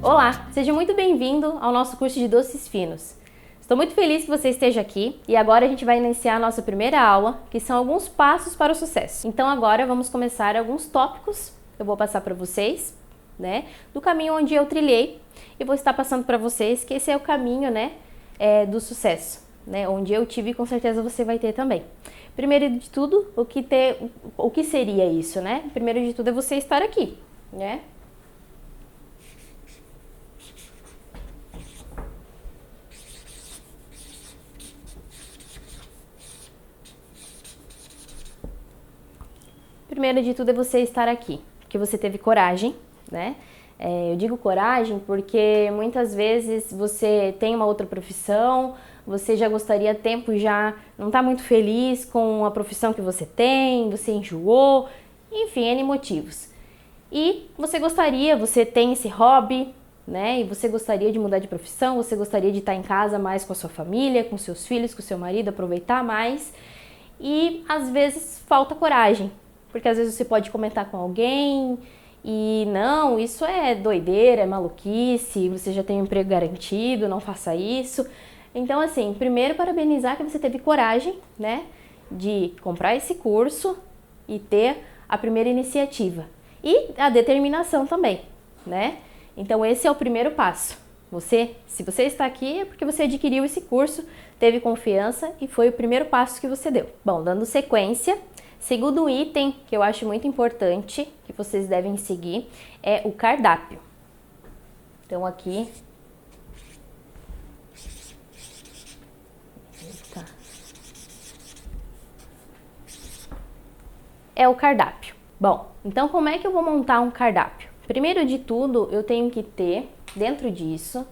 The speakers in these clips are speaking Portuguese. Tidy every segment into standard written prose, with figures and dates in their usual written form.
Olá, seja muito bem-vindo ao nosso curso de doces finos. Estou muito feliz que você esteja aqui e agora a gente vai iniciar a nossa primeira aula, que são alguns passos para o sucesso. Então agora vamos começar alguns tópicos que eu vou passar para vocês, do caminho onde eu trilhei e vou estar passando para vocês que esse é o caminho, do sucesso, onde eu tive e com certeza você vai ter também. Primeiro de tudo, o que seria isso, Primeiro de tudo é você estar aqui, Primeiro de tudo é você estar aqui, porque você teve coragem, Eu digo coragem porque muitas vezes você tem uma outra profissão, você já gostaria há tempo, já não está muito feliz com a profissão que você tem, você enjoou, enfim, N motivos. E você tem esse hobby, E você gostaria de mudar de profissão, você gostaria de estar em casa mais com a sua família, com seus filhos, com seu marido, aproveitar mais. E às vezes falta coragem, porque às vezes você pode comentar com alguém e não, isso é doideira, é maluquice, você já tem um emprego garantido, não faça isso. Então assim, primeiro parabenizar que você teve coragem, de comprar esse curso e ter a primeira iniciativa. E a determinação também, Então esse é o primeiro passo. Se você está aqui é porque você adquiriu esse curso, teve confiança e foi o primeiro passo que você deu. Bom, dando sequência, segundo item que eu acho muito importante que vocês devem seguir é o cardápio. Então aqui é o cardápio. Bom, então como é que eu vou montar um cardápio? Primeiro de tudo, eu tenho que ter, dentro disso,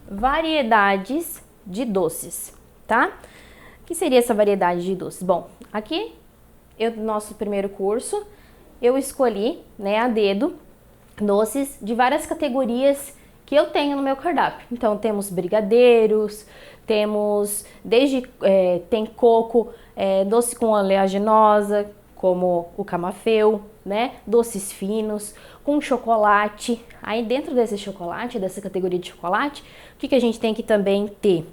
variedades de doces, tá? O que seria essa variedade de doces? Bom, aqui, no nosso primeiro curso, eu escolhi, a dedo, doces de várias categorias que eu tenho no meu cardápio. Então, temos brigadeiros, temos tem coco, doce com oleaginosa, como o camafeu, Doces finos, com chocolate. Aí dentro desse chocolate, dessa categoria de chocolate, o que a gente tem que também ter,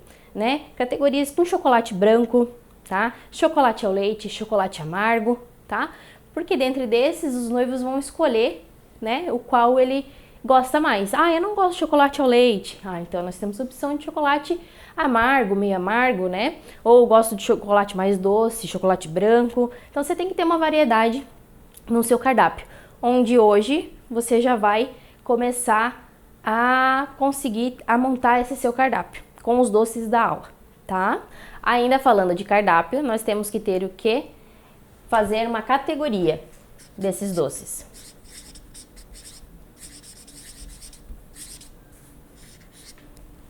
Categorias com chocolate branco, tá? Chocolate ao leite, chocolate amargo, tá? Porque dentro desses os noivos vão escolher, o qual ele gosta mais. Eu não gosto de chocolate ao leite. Então nós temos a opção de chocolate amargo, meio amargo, Ou gosto de chocolate mais doce, chocolate branco. Então você tem que ter uma variedade no seu cardápio, onde hoje você já vai começar a conseguir montar esse seu cardápio com os doces da aula, tá? Ainda falando de cardápio, nós temos que ter o quê? Fazer uma categoria desses doces.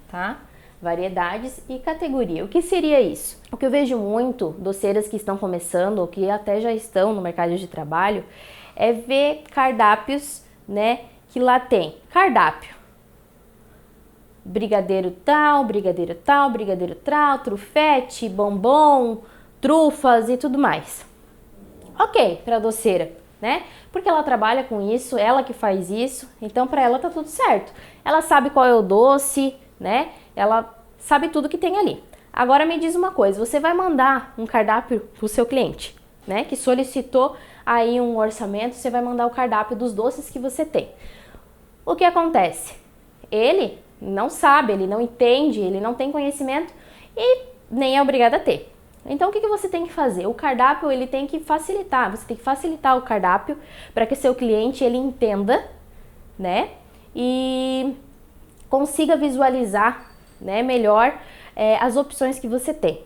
Tá? Variedades e categoria. O que seria isso? O que eu vejo muito doceiras que estão começando ou que até já estão no mercado de trabalho é ver cardápios, que lá tem cardápio. Brigadeiro tal, brigadeiro tal, brigadeiro tal, trufete, bombom, trufas e tudo mais. Ok, para a doceira, Porque ela trabalha com isso, ela que faz isso, então para ela tá tudo certo. Ela sabe qual é o doce, Ela sabe tudo que tem ali. Agora me diz uma coisa, você vai mandar um cardápio para o seu cliente, Que solicitou aí um orçamento, você vai mandar o cardápio dos doces que você tem. O que acontece? Ele não sabe, ele não entende, ele não tem conhecimento e nem é obrigado a ter. Então o que você tem que fazer? O cardápio ele tem que facilitar, você tem que facilitar o cardápio para que seu cliente ele entenda, E consiga visualizar melhor as opções que você tem.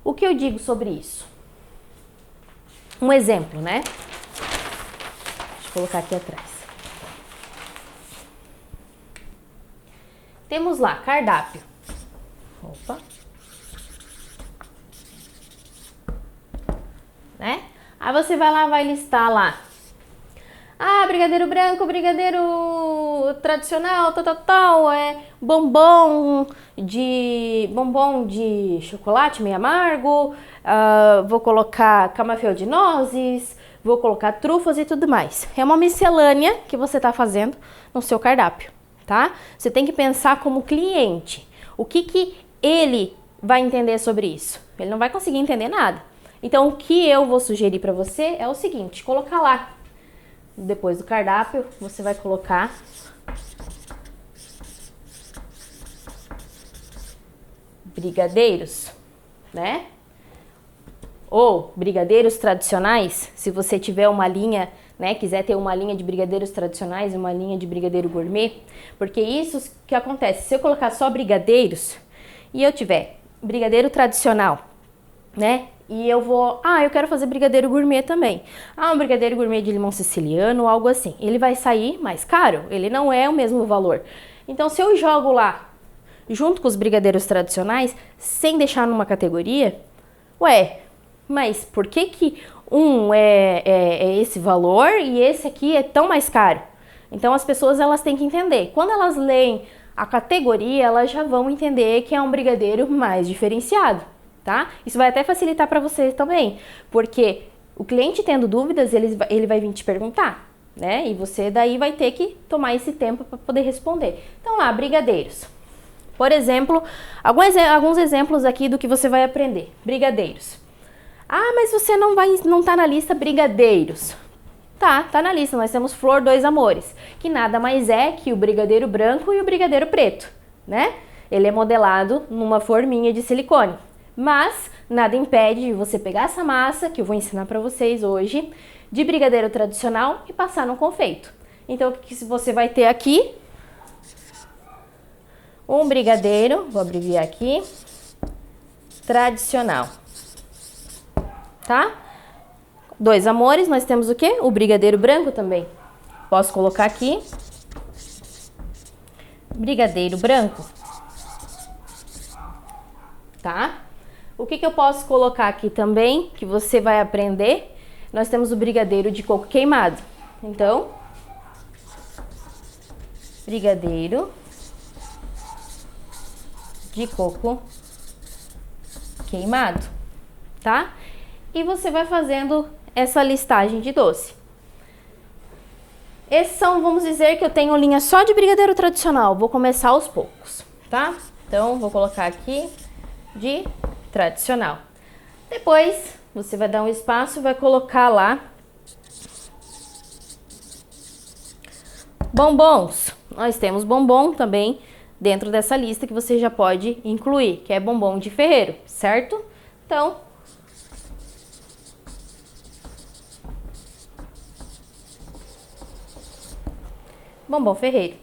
O que eu digo sobre isso? Um exemplo, Deixa eu colocar aqui atrás. Temos lá, cardápio. Opa. Aí você vai lá, vai listar lá. Ah, brigadeiro branco, brigadeiro tradicional, tal, bombom de chocolate meio amargo, vou colocar camafeu de nozes, vou colocar trufas e tudo mais. É uma miscelânea que você está fazendo no seu cardápio, tá? Você tem que pensar como cliente. O que ele vai entender sobre isso? Ele não vai conseguir entender nada. Então, o que eu vou sugerir para você é o seguinte, colocar lá. Depois do cardápio, você vai colocar brigadeiros, né? Ou brigadeiros tradicionais, se você tiver uma linha, né, quiser ter uma linha de brigadeiros tradicionais e uma linha de brigadeiro gourmet, porque isso que acontece, se eu colocar só brigadeiros e eu tiver brigadeiro tradicional, né? E eu quero fazer brigadeiro gourmet também. Um brigadeiro gourmet de limão siciliano, algo assim. Ele vai sair mais caro, ele não é o mesmo valor. Então, se eu jogo lá, junto com os brigadeiros tradicionais, sem deixar numa categoria, mas por que um é esse valor e esse aqui é tão mais caro? Então, as pessoas elas têm que entender. Quando elas leem a categoria, elas já vão entender que é um brigadeiro mais diferenciado. Tá? Isso vai até facilitar para você também, porque o cliente tendo dúvidas, ele vai vir te perguntar, né? E você daí vai ter que tomar esse tempo para poder responder. Então lá, brigadeiros. Por exemplo, alguns exemplos aqui do que você vai aprender. Brigadeiros. Mas você não tá na lista brigadeiros. Tá na lista. Nós temos Flor Dois Amores, que nada mais é que o brigadeiro branco e o brigadeiro preto, né? Ele é modelado numa forminha de silicone. Mas nada impede de você pegar essa massa, que eu vou ensinar para vocês hoje, de brigadeiro tradicional e passar no confeito. Então, o que você vai ter aqui? Um brigadeiro, vou abreviar aqui, tradicional, tá? Dois Amores, nós temos o quê? O brigadeiro branco também. Posso colocar aqui, brigadeiro branco, tá? O que eu posso colocar aqui também, que você vai aprender? Nós temos o brigadeiro de coco queimado. Então, brigadeiro de coco queimado, tá? E você vai fazendo essa listagem de doce. Esses são, vamos dizer que eu tenho linha só de brigadeiro tradicional. Vou começar aos poucos, tá? Então, vou colocar aqui de tradicional. Depois, você vai dar um espaço e vai colocar lá bombons. Nós temos bombom também dentro dessa lista que você já pode incluir, que é bombom de Ferreiro, certo? Então, bombom Ferreiro.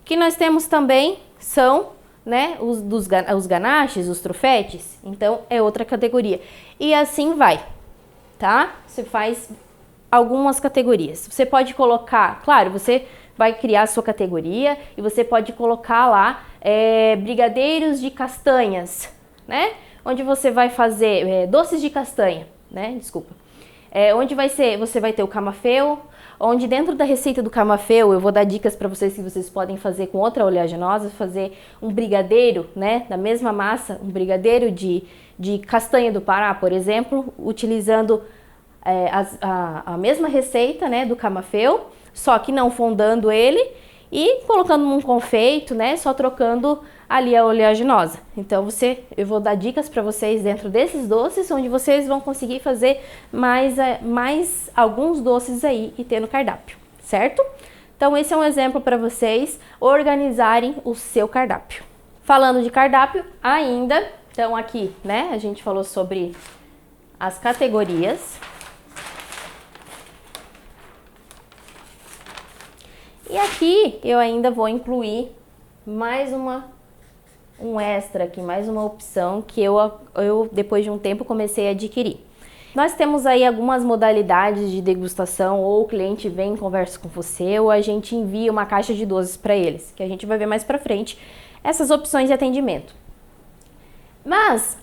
O que nós temos também são, né, os ganaches, os trufetes, então é outra categoria. E assim vai, tá? Você faz algumas categorias. Você pode colocar, claro, você vai criar a sua categoria e você pode colocar lá brigadeiros de castanhas, né? Onde você vai fazer doces de castanha, né? Desculpa. Onde você vai ter o camafeu, onde dentro da receita do camafeu eu vou dar dicas para vocês que vocês podem fazer com outra oleaginosa, fazer um brigadeiro, né, da mesma massa, um brigadeiro de castanha do Pará, por exemplo, utilizando a mesma receita, né, do camafeu, só que não fondando ele e colocando num confeito, né, só trocando ali a oleaginosa. Então eu vou dar dicas para vocês dentro desses doces, onde vocês vão conseguir fazer mais alguns doces aí e ter no cardápio, certo? Então esse é um exemplo para vocês organizarem o seu cardápio. Falando de cardápio ainda, então aqui, né, a gente falou sobre as categorias. E aqui eu ainda vou incluir mais um extra aqui, mais uma opção que eu depois de um tempo comecei a adquirir. Nós temos aí algumas modalidades de degustação, ou o cliente vem e conversa com você, ou a gente envia uma caixa de doces para eles, que a gente vai ver mais para frente essas opções de atendimento. Mas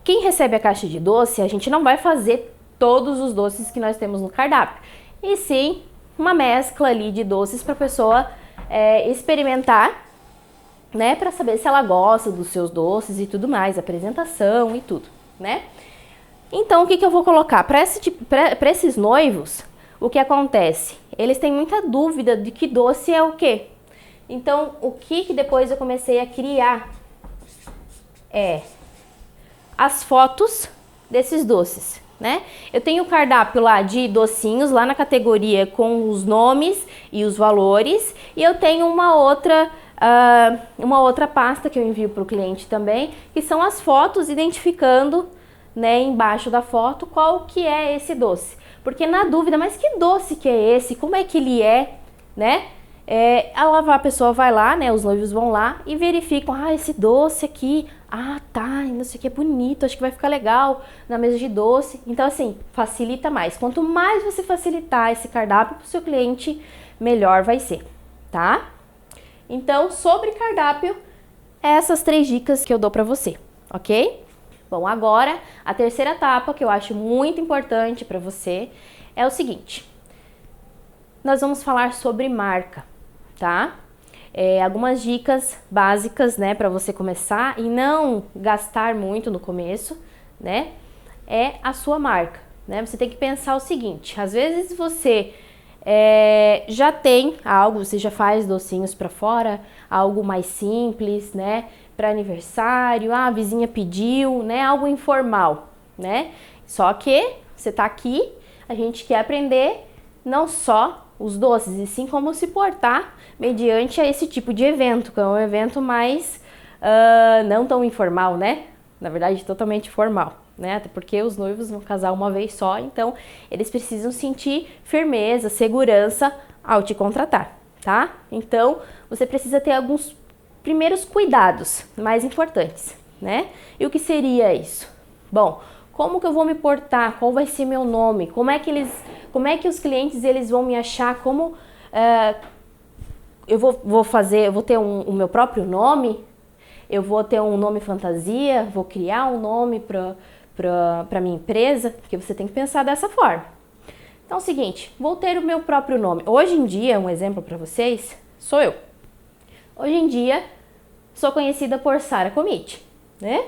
quem recebe a caixa de doce, a gente não vai fazer todos os doces que nós temos no cardápio, e sim uma mescla ali de doces para a pessoa experimentar, né, para saber se ela gosta dos seus doces e tudo mais, apresentação e tudo, né? Então, o que eu vou colocar? Para esses noivos, o que acontece? Eles têm muita dúvida de que doce é o quê. Então, o que depois eu comecei a criar as fotos desses doces, né? Eu tenho o cardápio lá de docinhos, lá na categoria com os nomes e os valores, e eu tenho uma outra pasta que eu envio para o cliente também, que são as fotos identificando, né, embaixo da foto qual que é esse doce. Porque na dúvida, mas que doce que é esse? Como é que ele é, né? A pessoa vai lá, né, os noivos vão lá e verificam, esse doce aqui, tá, não sei o que, é bonito, acho que vai ficar legal na mesa de doce. Então, assim, facilita mais. Quanto mais você facilitar esse cardápio para o seu cliente, melhor vai ser, tá? Então, sobre cardápio, essas 3 dicas que eu dou para você, ok? Bom, agora, a terceira etapa que eu acho muito importante para você é o seguinte. Nós vamos falar sobre marca, tá? Algumas dicas básicas, né, para você começar e não gastar muito no começo, né? É a sua marca, né? Você tem que pensar o seguinte, às vezes você já tem algo, você já faz docinhos para fora, algo mais simples, né? Para aniversário, a vizinha pediu, né? Algo informal, né? Só que você tá aqui, a gente quer aprender não só os doces, e sim como se portar mediante a esse tipo de evento, que é um evento mais não tão informal, né? Na verdade, totalmente formal, né? Até porque os noivos vão casar uma vez só, então eles precisam sentir firmeza, segurança ao te contratar, tá? Então, você precisa ter alguns primeiros cuidados mais importantes, né? E o que seria isso? Bom, como que eu vou me portar? Qual vai ser meu nome? Como é que os clientes eles vão me achar? Como eu vou ter o meu próprio nome? Eu vou ter um nome fantasia? Vou criar um nome para minha empresa? Porque você tem que pensar dessa forma. Então é o seguinte, vou ter o meu próprio nome. Hoje em dia, um exemplo para vocês, sou eu. Hoje em dia, sou conhecida por Sara Comit, né?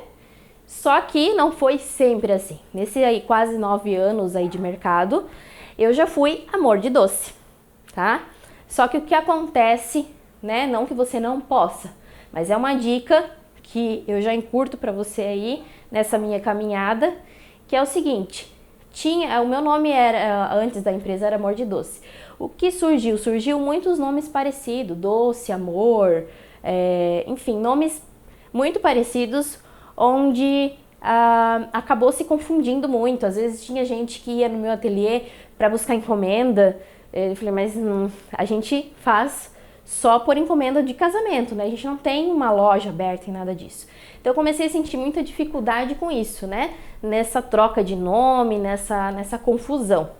Só que não foi sempre assim. Nesse aí quase 9 anos aí de mercado, eu já fui amor de doce, tá? Só que o que acontece, né? Não que você não possa, mas é uma dica que eu já encurto para você aí nessa minha caminhada, que é o seguinte: o meu nome era antes da empresa era Amor de Doce. O que surgiu? Surgiu muitos nomes parecidos, Doce, Amor, enfim, nomes muito parecidos, onde acabou se confundindo muito. Às vezes tinha gente que ia no meu ateliê para buscar encomenda. Eu falei, mas a gente faz só por encomenda de casamento, né? A gente não tem uma loja aberta e nada disso. Então eu comecei a sentir muita dificuldade com isso, né? Nessa troca de nome, nessa confusão.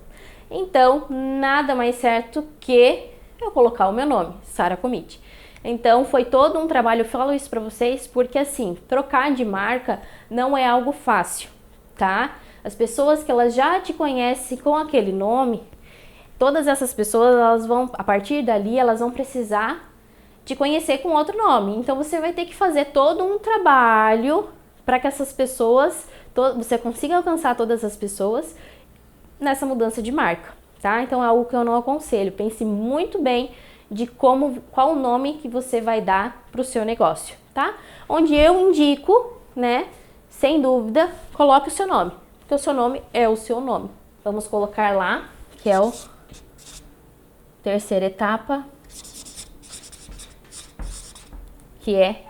Então, nada mais certo que eu colocar o meu nome, Sara Comit. Então, foi todo um trabalho, eu falo isso pra vocês, porque assim, trocar de marca não é algo fácil, tá? As pessoas que elas já te conhecem com aquele nome, todas essas pessoas, elas vão, a partir dali, elas vão precisar te conhecer com outro nome. Então, você vai ter que fazer todo um trabalho para que essas pessoas, você consiga alcançar todas as pessoas nessa mudança de marca, tá? Então, é algo que eu não aconselho. Pense muito bem de qual o nome que você vai dar para o seu negócio, tá? Onde eu indico, né, sem dúvida, coloque o seu nome, porque o seu nome é o seu nome. Vamos colocar lá, que é a terceira etapa, que é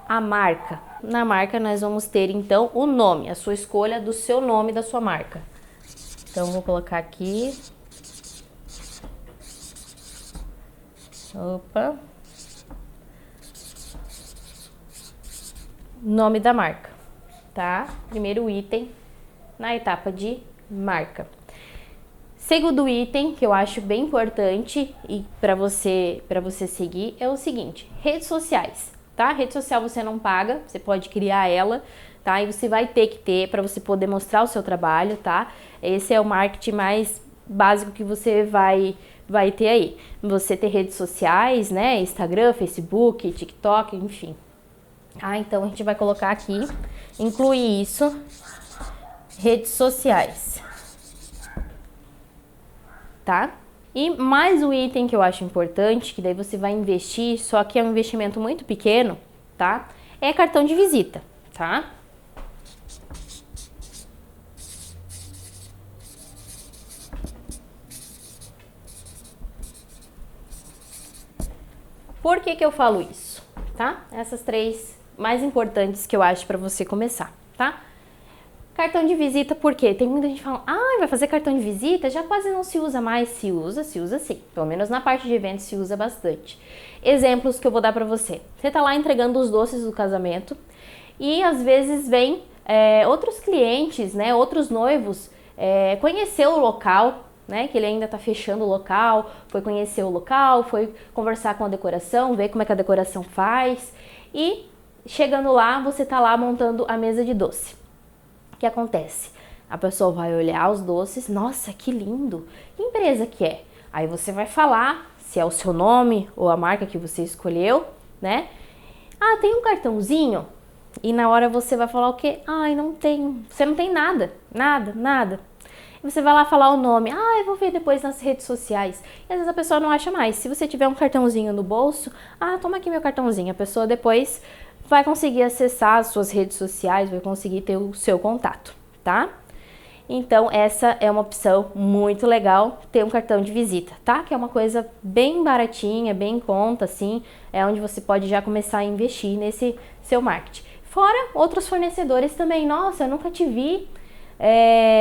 a marca. Na marca nós vamos ter então o nome, a sua escolha do seu nome da sua marca. Então vou colocar aqui. Opa. Nome da marca, tá? Primeiro item na etapa de marca. Segundo item que eu acho bem importante e para você seguir é o seguinte: redes sociais, tá? Rede social você não paga, você pode criar ela, tá? E você vai ter que ter para você poder mostrar o seu trabalho, tá? Esse é o marketing mais básico que você vai vai ter aí. Você ter redes sociais, né? Instagram, Facebook, TikTok, enfim. Então a gente vai colocar aqui, incluir isso, redes sociais, tá? E mais um item que eu acho importante, que daí você vai investir, só que é um investimento muito pequeno, tá? É cartão de visita, tá? Por que que eu falo isso, tá? Essas três mais importantes que eu acho para você começar, tá? Cartão de visita, por quê? Tem muita gente falando, vai fazer cartão de visita? Já quase não se usa mais. Se usa sim. Pelo menos na parte de eventos se usa bastante. Exemplos que eu vou dar pra você. Você tá lá entregando os doces do casamento e às vezes vem outros clientes, né, outros noivos, conhecer o local, né, que ele ainda tá fechando o local, foi conhecer o local, foi conversar com a decoração, ver como é que a decoração faz e chegando lá, você tá lá montando a mesa de doce. O que acontece? A pessoa vai olhar os doces, nossa, que lindo! Que empresa que é? Aí você vai falar se é o seu nome ou a marca que você escolheu, né? Tem um cartãozinho? E na hora você vai falar o quê? Não tem. Você não tem nada. E você vai lá falar o nome. Eu vou ver depois nas redes sociais. E às vezes a pessoa não acha mais. Se você tiver um cartãozinho no bolso, toma aqui meu cartãozinho. A pessoa depois vai conseguir acessar as suas redes sociais, vai conseguir ter o seu contato, tá? Então, essa é uma opção muito legal, ter um cartão de visita, tá? Que é uma coisa bem baratinha, bem em conta, assim, é onde você pode já começar a investir nesse seu marketing. Fora outros fornecedores também, nossa, eu nunca te vi,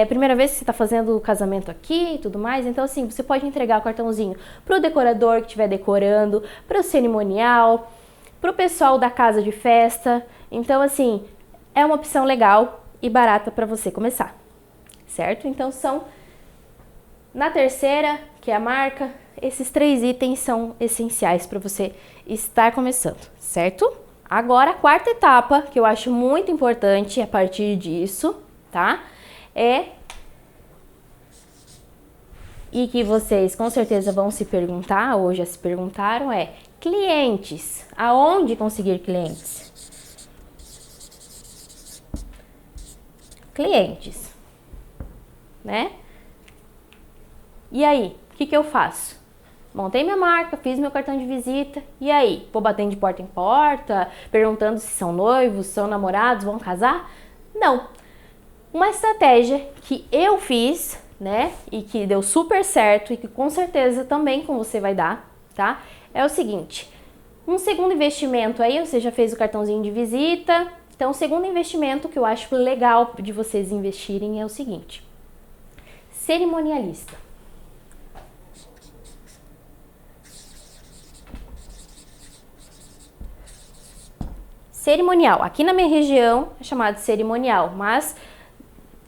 primeira vez que você está fazendo o casamento aqui e tudo mais, então assim, você pode entregar o cartãozinho pro decorador que estiver decorando, pro cerimonial, pro pessoal da casa de festa. Então, assim, é uma opção legal e barata para você começar, certo? Então, na terceira, que é a marca, esses 3 itens são essenciais para você estar começando, certo? Agora, a quarta etapa, que eu acho muito importante a partir disso, tá? E que vocês com certeza vão se perguntar, ou já se perguntaram, clientes. Aonde conseguir clientes? Clientes, né? E aí, o que eu faço? Montei minha marca, fiz meu cartão de visita, e aí? Vou batendo de porta em porta, perguntando se são noivos, são namorados, vão casar? Não. Uma estratégia que eu fiz, né, e que deu super certo e que com certeza também com você vai dar, tá? É o seguinte, um segundo investimento aí, você já fez o cartãozinho de visita, então o segundo investimento que eu acho legal de vocês investirem é o seguinte, cerimonialista. Cerimonial, aqui na minha região é chamado de cerimonial, mas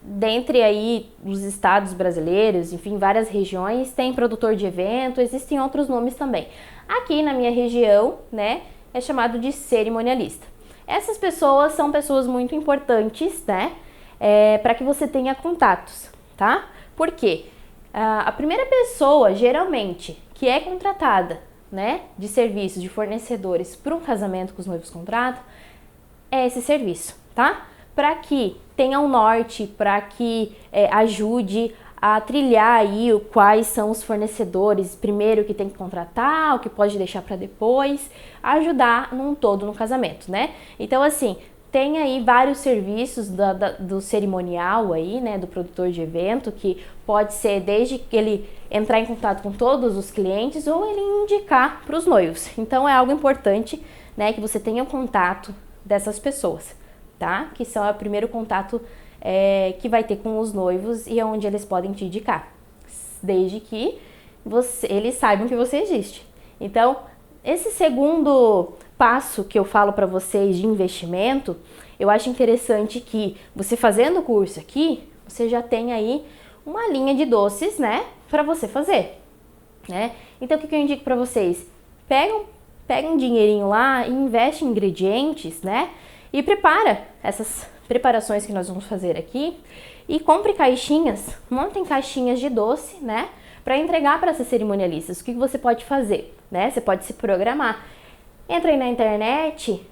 dentre aí os estados brasileiros, enfim, várias regiões, tem produtor de evento, existem outros nomes também. Aqui na minha região, né, é chamado de cerimonialista. Essas pessoas são pessoas muito importantes, né, para que você tenha contatos, tá? Por quê? A primeira pessoa, geralmente, que é contratada, né, de serviços, de fornecedores para um casamento que os noivos contratam, é esse serviço, tá? Para que tenha um norte, para que ajude a trilhar aí quais são os fornecedores, primeiro que tem que contratar, o que pode deixar para depois, ajudar num todo no casamento, né? Então, assim, tem aí vários serviços do cerimonial aí, né, do produtor de evento, que pode ser desde que ele entrar em contato com todos os clientes ou ele indicar para os noivos. Então, é algo importante, né, que você tenha contato dessas pessoas, tá? Que são o primeiro contato que vai ter com os noivos e é onde eles podem te indicar, desde que eles saibam que você existe. Então, esse segundo passo que eu falo para vocês de investimento, eu acho interessante que você fazendo o curso aqui, você já tem aí uma linha de doces, né, para você fazer, né? Então, o que eu indico para vocês? Pega um dinheirinho lá e investe em ingredientes, né? E prepara essas preparações que nós vamos fazer aqui e compre caixinhas, montem caixinhas de doce, né? para entregar para essas cerimonialistas. O que você pode fazer, né? Você pode se programar. Entra aí na internet,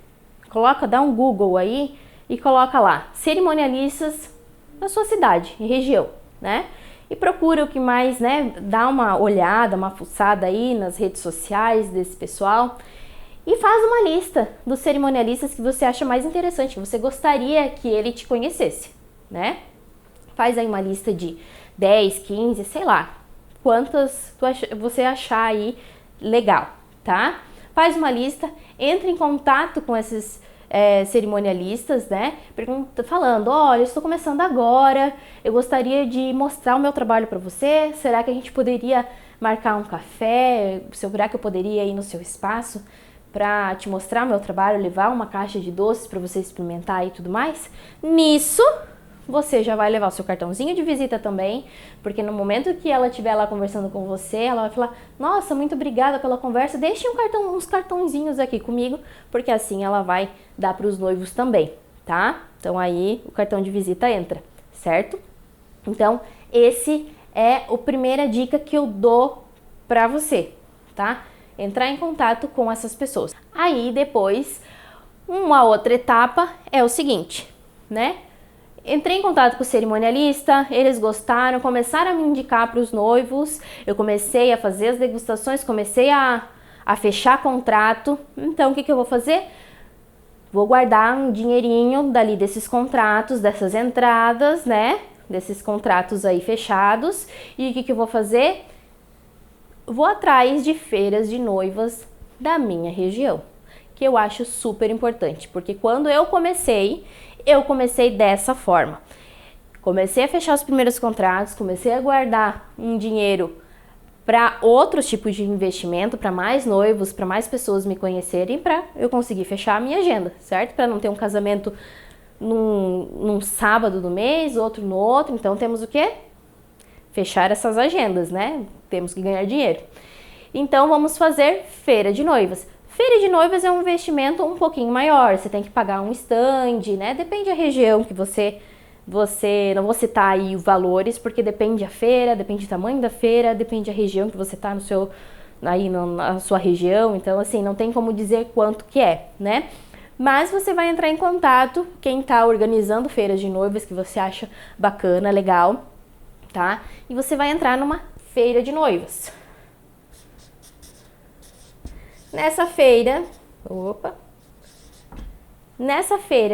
dá um Google aí e coloca lá cerimonialistas na sua cidade e região, né? E procura o que mais, né? Dá uma olhada, uma fuçada aí nas redes sociais desse pessoal e faz uma lista dos cerimonialistas que você acha mais interessante, que você gostaria que ele te conhecesse, né? Faz aí uma lista de 10, 15, sei lá, quantas você achar aí legal, tá? Faz uma lista, entra em contato com esses cerimonialistas, né? Falando, olha, estou começando agora, eu gostaria de mostrar o meu trabalho para você, será que a gente poderia marcar um café? Será que eu poderia ir no seu espaço para te mostrar o meu trabalho, levar uma caixa de doces para você experimentar e tudo mais? Nisso, você já vai levar o seu cartãozinho de visita também, porque no momento que ela estiver lá conversando com você, ela vai falar, nossa, muito obrigada pela conversa, deixe uns cartãozinhos aqui comigo, porque assim ela vai dar para os noivos também, tá? Então aí o cartão de visita entra, certo? Então esse é a primeira dica que eu dou para você, tá? Entrar em contato com essas pessoas. Aí depois, uma outra etapa é o seguinte, né? Entrei em contato com o cerimonialista, eles gostaram, começaram a me indicar para os noivos, eu comecei a fazer as degustações, comecei a fechar contrato. Então, o que eu vou fazer? Vou guardar um dinheirinho dali desses contratos, dessas entradas, né? Desses contratos aí fechados. E o que eu vou fazer? Vou atrás de feiras de noivas da minha região, que eu acho super importante, porque quando eu comecei dessa forma. Comecei a fechar os primeiros contratos, comecei a guardar um dinheiro para outros tipos de investimento, para mais noivos, para mais pessoas me conhecerem, para eu conseguir fechar a minha agenda, certo? Para não ter um casamento num sábado do mês, outro no outro. Então temos o quê? Fechar essas agendas, né? Temos que ganhar dinheiro. Então vamos fazer feira de noivas. Feira de noivas é um investimento um pouquinho maior, você tem que pagar um stand, né? Depende da região que você não vou citar aí os valores, porque depende da feira, depende do tamanho da feira, depende da região que você tá na sua região, então assim, não tem como dizer quanto que é, né? Mas você vai entrar em contato, quem tá organizando feiras de noivas que você acha bacana, legal, tá? E você vai entrar numa feira de noivas. Nessa feira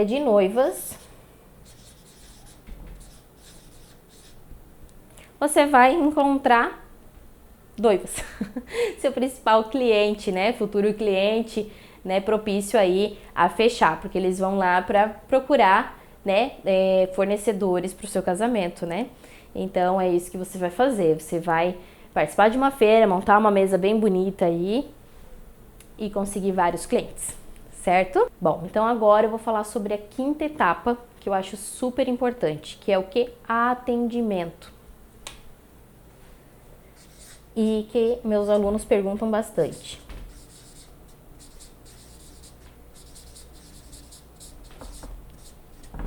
de noivas, você vai encontrar noivas, seu principal cliente, né, futuro cliente, né, propício aí a fechar, porque eles vão lá para procurar, né, fornecedores para o seu casamento, né. Então é isso que você vai fazer, você vai participar de uma feira, montar uma mesa bem bonita aí e conseguir vários clientes, certo? Bom, então agora eu vou falar sobre a quinta etapa, que eu acho super importante, que é o que? Atendimento. E que meus alunos perguntam bastante.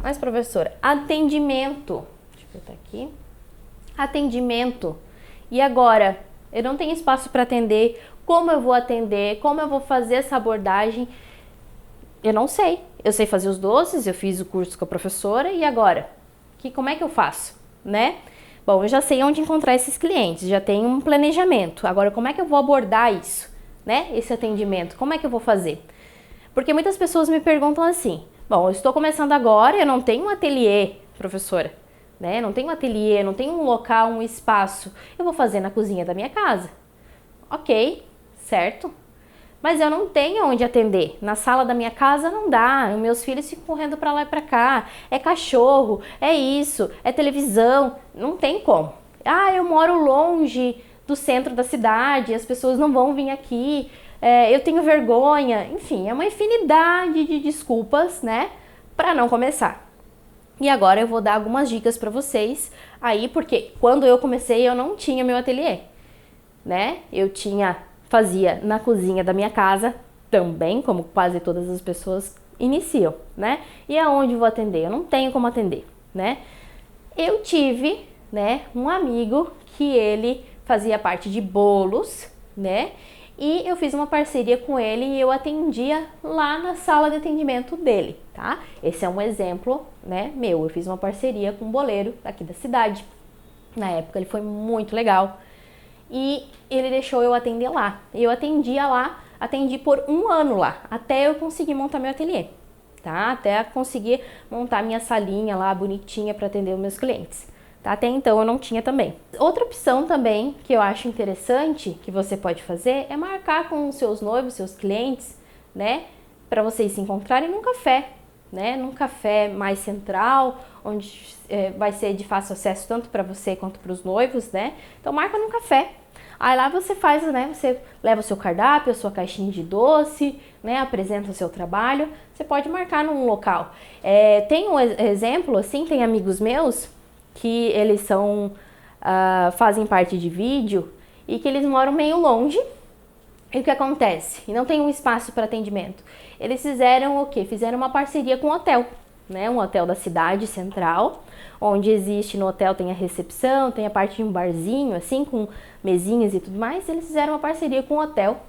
Mas, professora, atendimento. Deixa eu botar aqui. Atendimento. E agora? Eu não tenho espaço para atender. Como eu vou atender? Como eu vou fazer essa abordagem? Eu não sei. Eu sei fazer os doces, eu fiz o curso com a professora e agora? Como é que eu faço, né? Bom, eu já sei onde encontrar esses clientes, já tenho um planejamento. Agora, como é que eu vou abordar isso, né? Esse atendimento, como é que eu vou fazer? Porque muitas pessoas me perguntam assim, bom, eu estou começando agora, eu não tenho um ateliê, professora, né? Não tenho um ateliê, não tenho um local, um espaço. Eu vou fazer na cozinha da minha casa. Ok, certo? Mas eu não tenho onde atender. Na sala da minha casa não dá. Meus filhos ficam correndo para lá e para cá. É cachorro, é isso, é televisão. Não tem como. Ah, eu moro longe do centro da cidade, as pessoas não vão vir aqui. Eu tenho vergonha. Enfim, é uma infinidade de desculpas, né, para não começar. E agora eu vou dar algumas dicas para vocês aí, porque quando eu comecei eu não tinha meu ateliê, né? Fazia na cozinha da minha casa também, como quase todas as pessoas iniciam, né? E aonde vou atender? Eu não tenho como atender, né? Eu tive, né, um amigo que ele fazia parte de bolos, né? E eu fiz uma parceria com ele e eu atendia lá na sala de atendimento dele, tá? Esse é um exemplo, né, meu. Eu fiz uma parceria com um boleiro aqui da cidade. Na época ele foi muito legal e ele deixou eu atender lá. Eu atendia lá, atendi por 1 ano lá, até eu conseguir montar meu ateliê, tá? Até conseguir montar minha salinha lá bonitinha para atender os meus clientes. Tá? Até então eu não tinha também. Outra opção também que eu acho interessante que você pode fazer é marcar com os seus noivos, seus clientes, né? Para vocês se encontrarem num café, né? Num café mais central, onde vai ser de fácil acesso tanto para você quanto para os noivos, né? Então marca num café. Aí lá você faz, né? Você leva o seu cardápio, a sua caixinha de doce, né? Apresenta o seu trabalho. Você pode marcar num local. Tem um exemplo, assim, tem amigos meus que eles fazem parte de vídeo e que eles moram meio longe. E o que acontece? E não tem um espaço para atendimento. Eles fizeram o quê? Fizeram uma parceria com um hotel, né? Um hotel da cidade central, onde existe no hotel tem a recepção, tem a parte de um barzinho, assim, com mesinhas e tudo mais. Eles fizeram uma parceria com o hotel,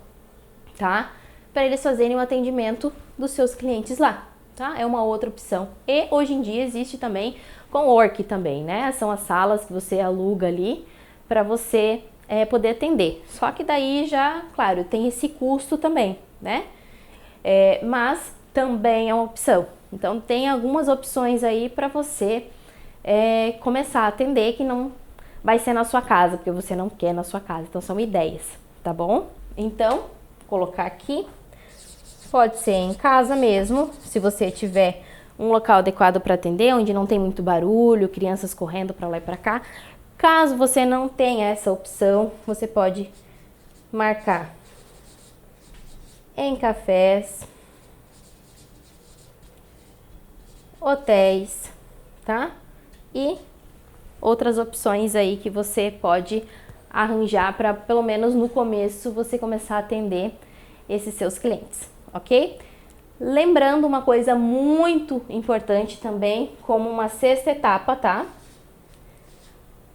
tá? Para eles fazerem o atendimento dos seus clientes lá, tá? É uma outra opção. E hoje em dia existe também cowork também, né? São as salas que você aluga ali para você poder atender. Só que daí já, claro, tem esse custo também, né? Mas também é uma opção. Então tem algumas opções aí para você começar a atender que não vai ser na sua casa, porque você não quer na sua casa. Então são ideias, tá bom? Então, vou colocar aqui. Pode ser em casa mesmo, se você tiver um local adequado para atender, onde não tem muito barulho, crianças correndo para lá e para cá. Caso você não tenha essa opção, você pode marcar em cafés, hotéis, tá? E outras opções aí que você pode arranjar para, pelo menos no começo, você começar a atender esses seus clientes, ok? Lembrando uma coisa muito importante também, como uma sexta etapa, tá?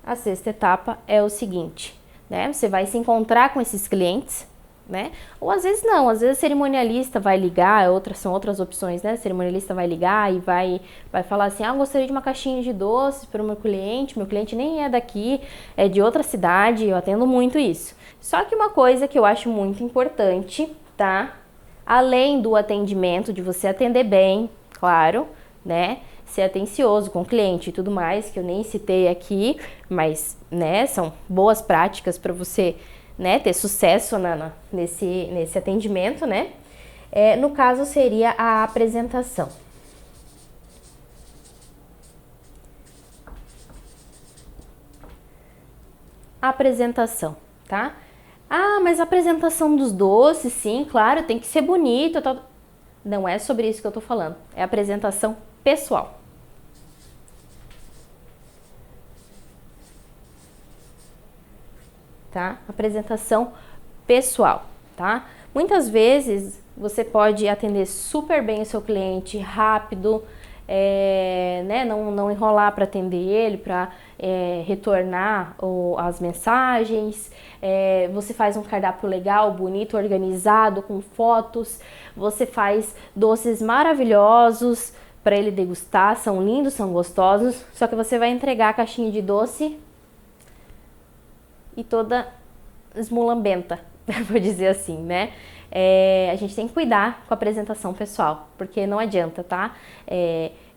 A sexta etapa é o seguinte, né? Você vai se encontrar com esses clientes, né? Ou às vezes não, às vezes o cerimonialista vai ligar, são outras opções, né? O cerimonialista vai ligar e vai falar assim, eu gostaria de uma caixinha de doces para o meu cliente nem é daqui, é de outra cidade, eu atendo muito isso. Só que uma coisa que eu acho muito importante, tá? Além do atendimento, de você atender bem, claro, né? Ser atencioso com o cliente e tudo mais, que eu nem citei aqui, mas, né, são boas práticas para você, né, ter sucesso nesse atendimento, né? No caso, seria a apresentação. Apresentação, tá? Ah, mas a apresentação dos doces, sim, claro, tem que ser bonito. Não é sobre isso que eu tô falando. É a apresentação pessoal. Tá? Apresentação pessoal, tá? Muitas vezes você pode atender super bem o seu cliente rápido, né? Não enrolar para atender ele, para retornar as mensagens. Você faz um cardápio legal, bonito, organizado, com fotos. Você faz doces maravilhosos para ele degustar, são lindos, são gostosos. Só que você vai entregar a caixinha de doce e toda esmulambenta, vou dizer assim, né? A gente tem que cuidar com a apresentação pessoal, porque não adianta, tá?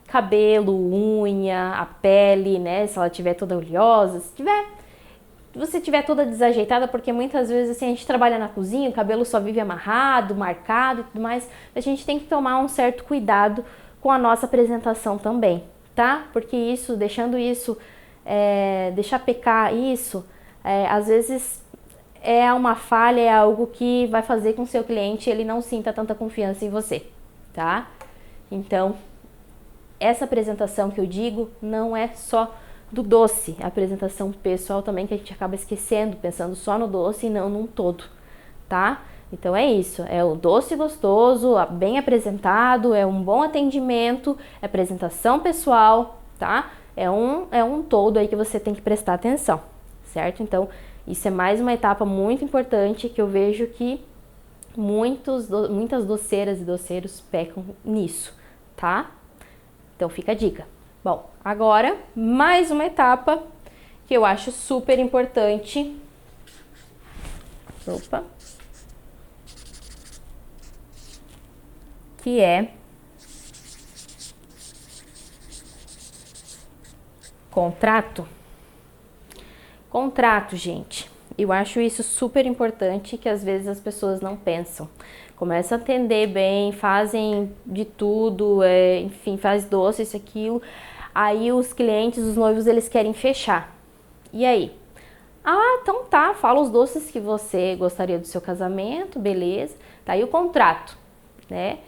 Cabelo, unha, a pele, né? Se ela estiver toda oleosa, se você estiver toda desajeitada, porque muitas vezes assim, a gente trabalha na cozinha, o cabelo só vive amarrado, marcado e tudo mais, a gente tem que tomar um certo cuidado com a nossa apresentação também, tá? Porque isso, deixar pecar isso, às vezes é uma falha, é algo que vai fazer com que o seu cliente ele não sinta tanta confiança em você, tá? Então, essa apresentação que eu digo não é só do doce, a apresentação pessoal também que a gente acaba esquecendo, pensando só no doce e não num todo, tá? Então é isso, é o doce gostoso, bem apresentado, é um bom atendimento, é apresentação pessoal, tá? É um todo aí que você tem que prestar atenção, certo? Então, Isso é mais uma etapa muito importante que eu vejo que muitas doceiras e doceiros pecam nisso, tá? Então fica a dica. Bom, agora mais uma etapa que eu acho super importante. Opa. Que é contrato. Contrato, gente. Eu acho isso super importante que às vezes as pessoas não pensam. Começam a atender bem, fazem de tudo, enfim, faz doce, isso, aquilo. Aí os clientes, os noivos, eles querem fechar. E aí? Ah, então tá, fala os doces que você gostaria do seu casamento, beleza. Tá aí o contrato, né?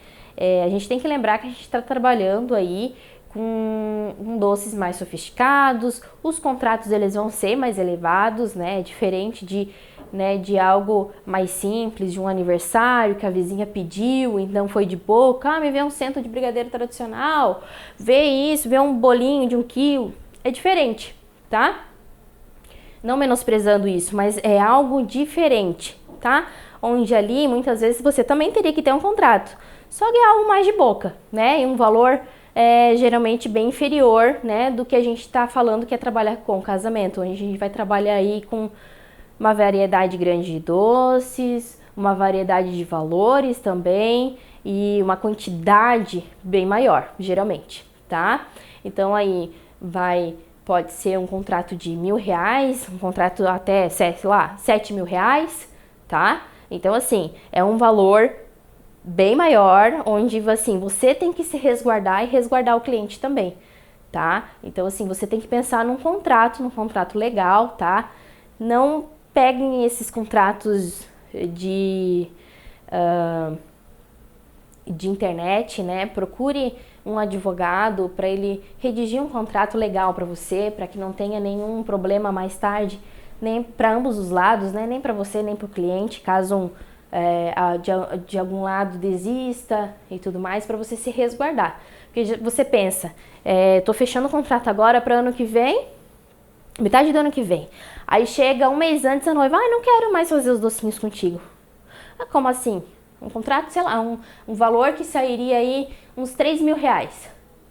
A gente tem que lembrar que a gente está trabalhando aí com doces mais sofisticados, os contratos eles vão ser mais elevados, né? Diferente de algo mais simples, de um aniversário que a vizinha pediu, então foi de boca, me vê um centro de brigadeiro tradicional, vê isso, vê um bolinho de 1 quilo, é diferente, tá? Não menosprezando isso, mas é algo diferente, tá? Onde ali, muitas vezes, você também teria que ter um contrato, só que é algo mais de boca, né? E um valor geralmente bem inferior, né? Do que a gente tá falando que é trabalhar com casamento, onde a gente vai trabalhar aí com uma variedade grande de doces, uma variedade de valores também e uma quantidade bem maior, geralmente, tá? Então aí pode ser um contrato de R$1.000, um contrato até, sei lá, R$7.000, tá? Então assim, é um valor bem maior, onde assim, você tem que se resguardar e resguardar o cliente também, tá? Então assim, você tem que pensar num contrato legal, tá? Não peguem esses contratos de internet, né? Procure um advogado para ele redigir um contrato legal para você, para que não tenha nenhum problema mais tarde, nem para ambos os lados, né? Nem para você, nem para o cliente, caso de algum lado desista e tudo mais, para você se resguardar. Porque você pensa, tô fechando o contrato agora para ano que vem, metade do ano que vem. Aí chega um mês antes a noiva, não quero mais fazer os docinhos contigo. Ah, como assim? Um contrato, sei lá, um valor que sairia aí uns R$3.000.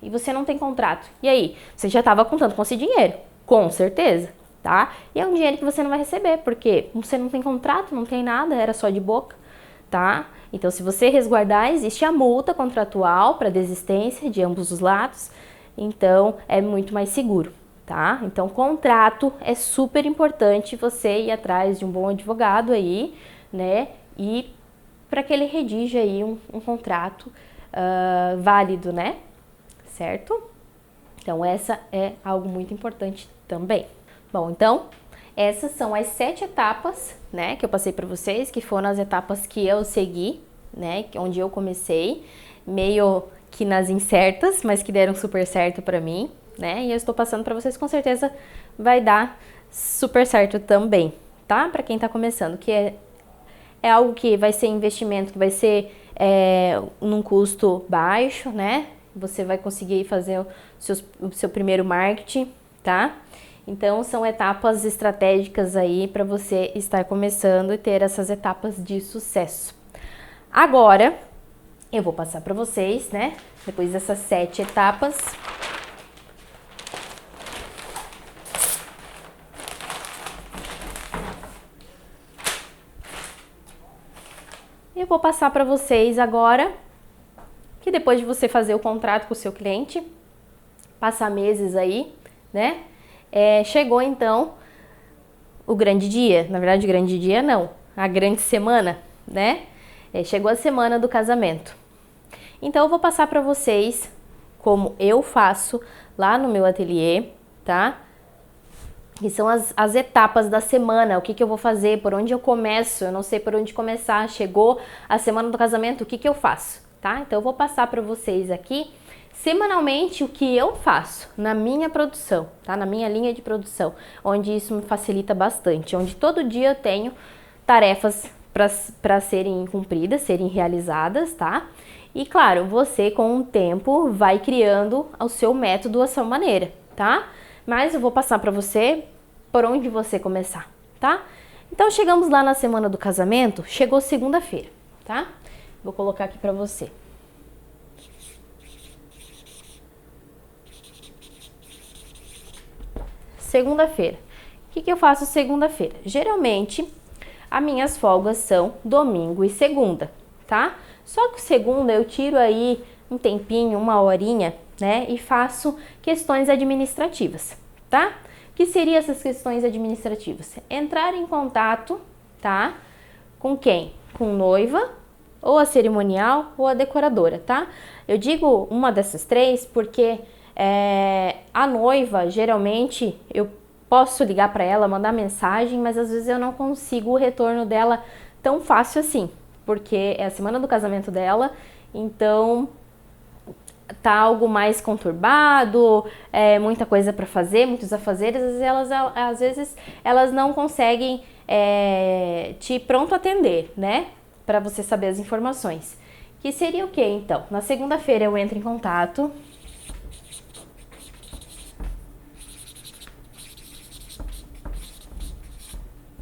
E você não tem contrato. E aí? Você já estava contando com esse dinheiro? Com certeza, tá? E é um dinheiro que você não vai receber, porque você não tem contrato, não tem nada, era só de boca, tá? Então, se você resguardar, existe a multa contratual para desistência de ambos os lados. Então, é muito mais seguro. Tá? Então, contrato é super importante você ir atrás de um bom advogado aí, né? E para que ele redija aí um contrato válido, né? Certo? Então, essa é algo muito importante também. Bom, então, essas são as 7 etapas, né? Que eu passei para vocês, que foram as etapas que eu segui, né? Onde eu comecei, meio que nas incertas, mas que deram super certo para mim. Né? E eu estou passando para vocês, com certeza vai dar super certo também, tá? Para quem está começando, que é algo que vai ser investimento, que vai ser num custo baixo, né? Você vai conseguir fazer o seu primeiro marketing, tá? Então, são etapas estratégicas aí para você estar começando e ter essas etapas de sucesso. Agora, eu vou passar para vocês, né? Depois dessas 7 etapas, eu vou passar para vocês agora que depois de você fazer o contrato com o seu cliente, passar meses aí, né? Chegou então o grande dia. Na verdade, o grande dia não, a grande semana, né? Chegou a semana do casamento. Então eu vou passar para vocês como eu faço lá no meu ateliê, tá? Que são as etapas da semana, o que eu vou fazer, por onde eu começo, eu não sei por onde começar, chegou a semana do casamento, o que eu faço, tá? Então eu vou passar para vocês aqui, semanalmente, o que eu faço na minha produção, tá? Na minha linha de produção, onde isso me facilita bastante, onde todo dia eu tenho tarefas para serem cumpridas, serem realizadas, tá? E claro, você com o tempo vai criando o seu método, a sua maneira, tá? Mas eu vou passar para você por onde você começar, tá? Então, chegamos lá na semana do casamento, chegou segunda-feira, tá? Vou colocar aqui pra você. Segunda-feira. O que eu faço segunda-feira? Geralmente, as minhas folgas são domingo e segunda, tá? Só que segunda eu tiro aí um tempinho, uma horinha, né? E faço questões administrativas, tá? O que seriam essas questões administrativas? Entrar em contato, tá? Com quem? Com noiva, ou a cerimonial, ou a decoradora, tá? Eu digo uma dessas três porque a noiva, geralmente, eu posso ligar para ela, mandar mensagem, mas às vezes eu não consigo o retorno dela tão fácil assim, porque é a semana do casamento dela, então tá algo mais conturbado, muita coisa para fazer, muitos afazeres, às vezes elas não conseguem te pronto atender, né? Para você saber as informações. Que seria o que então? Na segunda-feira eu entro em contato.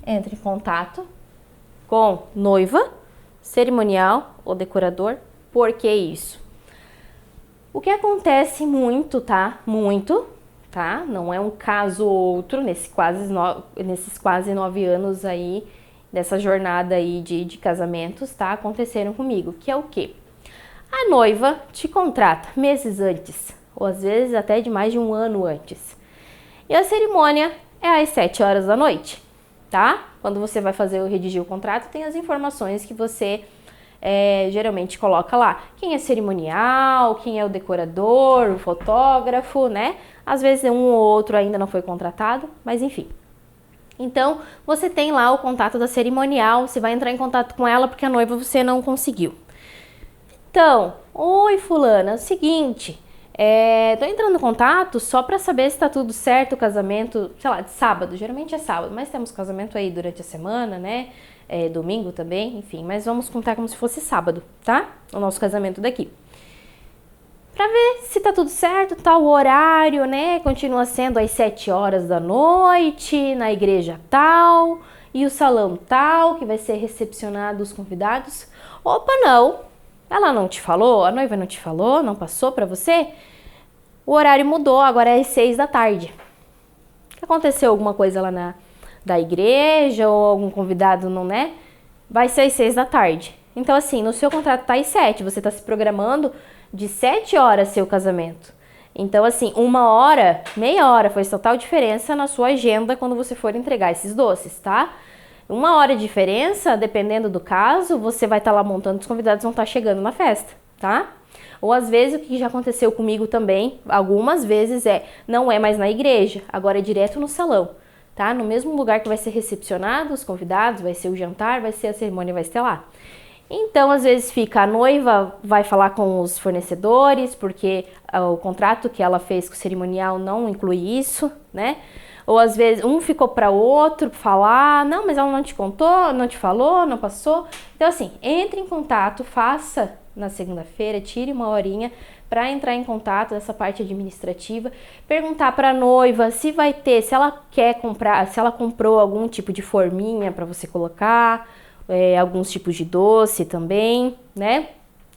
Entre em contato com noiva, cerimonial ou decorador. Por que isso? O que acontece muito, tá? Muito, tá? Não é um caso ou outro nesses quase 9 anos aí, dessa jornada aí de casamentos, tá? Aconteceram comigo, que é o quê? A noiva te contrata meses antes, ou às vezes até de mais de um ano antes. E a cerimônia é às 7 horas da noite, tá? Quando você vai redigir o contrato, tem as informações que você geralmente coloca lá. Quem é cerimonial, quem é o decorador, o fotógrafo, né? Às vezes um ou outro ainda não foi contratado, mas enfim. Então, você tem lá o contato da cerimonial, você vai entrar em contato com ela porque a noiva você não conseguiu. Então, oi fulana, é o seguinte, tô entrando em contato só para saber se tá tudo certo o casamento, sei lá, de sábado, geralmente é sábado, mas temos casamento aí durante a semana, né? Domingo também, enfim, mas vamos contar como se fosse sábado, tá? O nosso casamento daqui. Pra ver se tá tudo certo, tá o horário, né? Continua sendo às 7 horas da noite, na igreja tal, e o salão tal, que vai ser recepcionado os convidados. Opa, não! Ela não te falou? A noiva não te falou? Não passou pra você? O horário mudou, agora é às 6 da tarde. Aconteceu alguma coisa lá da igreja ou algum convidado não, né? Vai ser às 6 da tarde. Então, assim, no seu contrato tá às 7, você tá se programando de 7 horas seu casamento. Então, assim, 1 hora, meia hora faz total diferença na sua agenda quando você for entregar esses doces, tá? 1 hora de diferença, dependendo do caso, você vai estar lá montando, os convidados vão estar chegando na festa, tá? Ou às vezes, o que já aconteceu comigo também, algumas vezes não é mais na igreja, agora é direto no salão, tá? No mesmo lugar que vai ser recepcionado os convidados, vai ser o jantar, vai ser a cerimônia, vai ser lá. Então, às vezes a noiva vai falar com os fornecedores, porque o contrato que ela fez com o cerimonial não inclui isso, né? Ou às vezes um ficou para o outro falar, não, mas ela não te contou, não te falou, não passou. Então, assim, entre em contato, faça na segunda-feira, tire 1 horinha para entrar em contato dessa parte administrativa, perguntar para a noiva se vai ter, se ela quer comprar, se ela comprou algum tipo de forminha para você colocar, alguns tipos de doce também, né?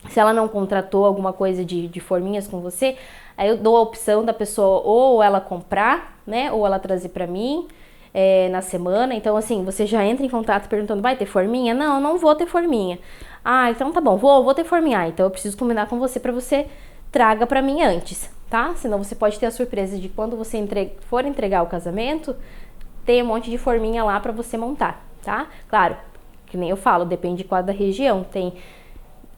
Se ela não contratou alguma coisa de forminhas com você, aí eu dou a opção da pessoa ou ela comprar, né? Ou ela trazer para mim na semana. Então, assim, você já entra em contato perguntando, vai ter forminha? Não, não vou ter forminha. Ah, então tá bom, vou ter forminha. Ah, então eu preciso combinar com você para você traga para mim antes, tá? Senão você pode ter a surpresa de quando você for entregar o casamento, tem um monte de forminha lá para você montar, tá? Claro, que nem eu falo, depende de qual da região.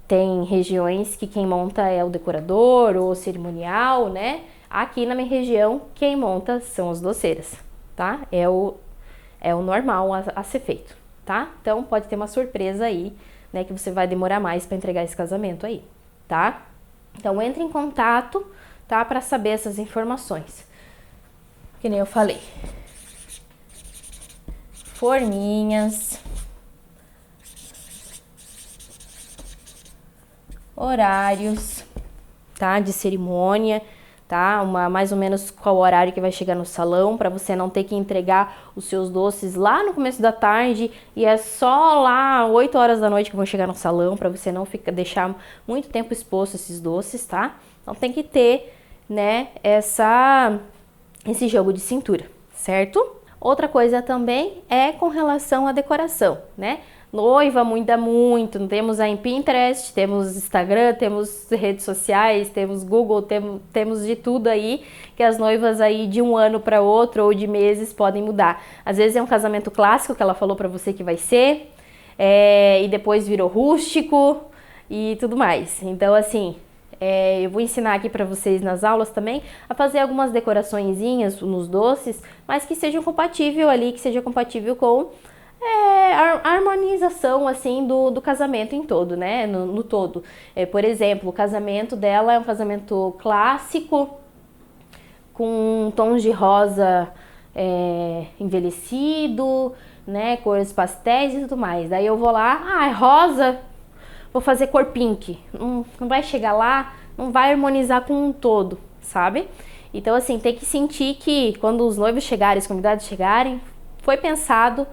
Tem regiões que quem monta é o decorador ou o cerimonial, né? Aqui na minha região, quem monta são as doceiras, tá? É o normal a ser feito, tá? Então, pode ter uma surpresa aí, né? Que você vai demorar mais para entregar esse casamento aí, tá? Então, entre em contato, tá? Para saber essas informações. Que nem eu falei. Forminhas. Horários, tá? De cerimônia, tá? Mais ou menos qual horário que vai chegar no salão, para você não ter que entregar os seus doces lá no começo da tarde e é só lá 8 horas da noite que vão chegar no salão, para você não deixar muito tempo exposto esses doces, tá? Então tem que ter, né, esse jogo de cintura, certo? Outra coisa também é com relação à decoração, né? Noiva muda muito, temos aí Pinterest, temos Instagram, temos redes sociais, temos Google, temos de tudo aí, que as noivas aí de um ano para outro ou de meses podem mudar. Às vezes é um casamento clássico que ela falou para você que vai ser, e depois virou rústico e tudo mais. Então assim, eu vou ensinar aqui para vocês nas aulas também a fazer algumas decoraçõezinhas nos doces, mas que sejam compatível ali, que seja compatível com a harmonização assim do casamento em todo, né? No todo. Por exemplo, o casamento dela é um casamento clássico, com tons de rosa envelhecido, né? Cores pastéis e tudo mais. Daí eu vou lá, é rosa, vou fazer cor pink. Não vai chegar lá, não vai harmonizar com um todo, sabe? Então, assim, tem que sentir que quando os noivos chegarem, os convidados chegarem, foi pensado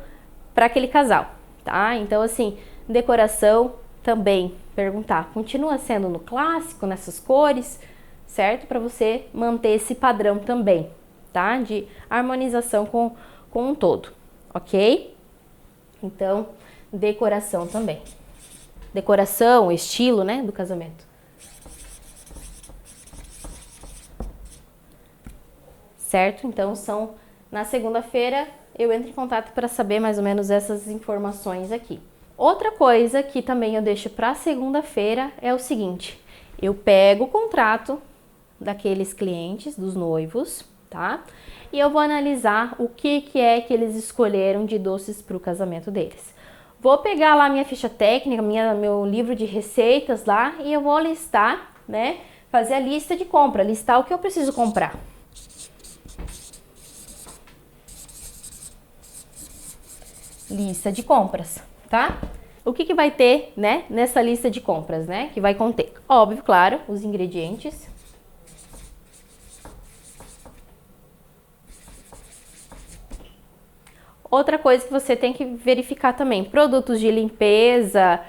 para aquele casal, tá? Então, assim, decoração também, perguntar, continua sendo no clássico, nessas cores, certo? Para você manter esse padrão também, tá? De harmonização com um todo, ok? Então, decoração também. Decoração, estilo, né, do casamento. Certo? Então, na segunda-feira eu entro em contato para saber mais ou menos essas informações aqui. Outra coisa que também eu deixo para segunda-feira é o seguinte: eu pego o contrato daqueles clientes, dos noivos, tá? E eu vou analisar o que é que eles escolheram de doces para o casamento deles. Vou pegar lá minha ficha técnica, meu livro de receitas lá e eu vou listar, né? Fazer a lista de compra, listar o que eu preciso comprar. Lista de compras, tá? O que vai ter, né, nessa lista de compras, né? Que vai conter, óbvio, claro, os ingredientes. Outra coisa que você tem que verificar também, produtos de limpeza,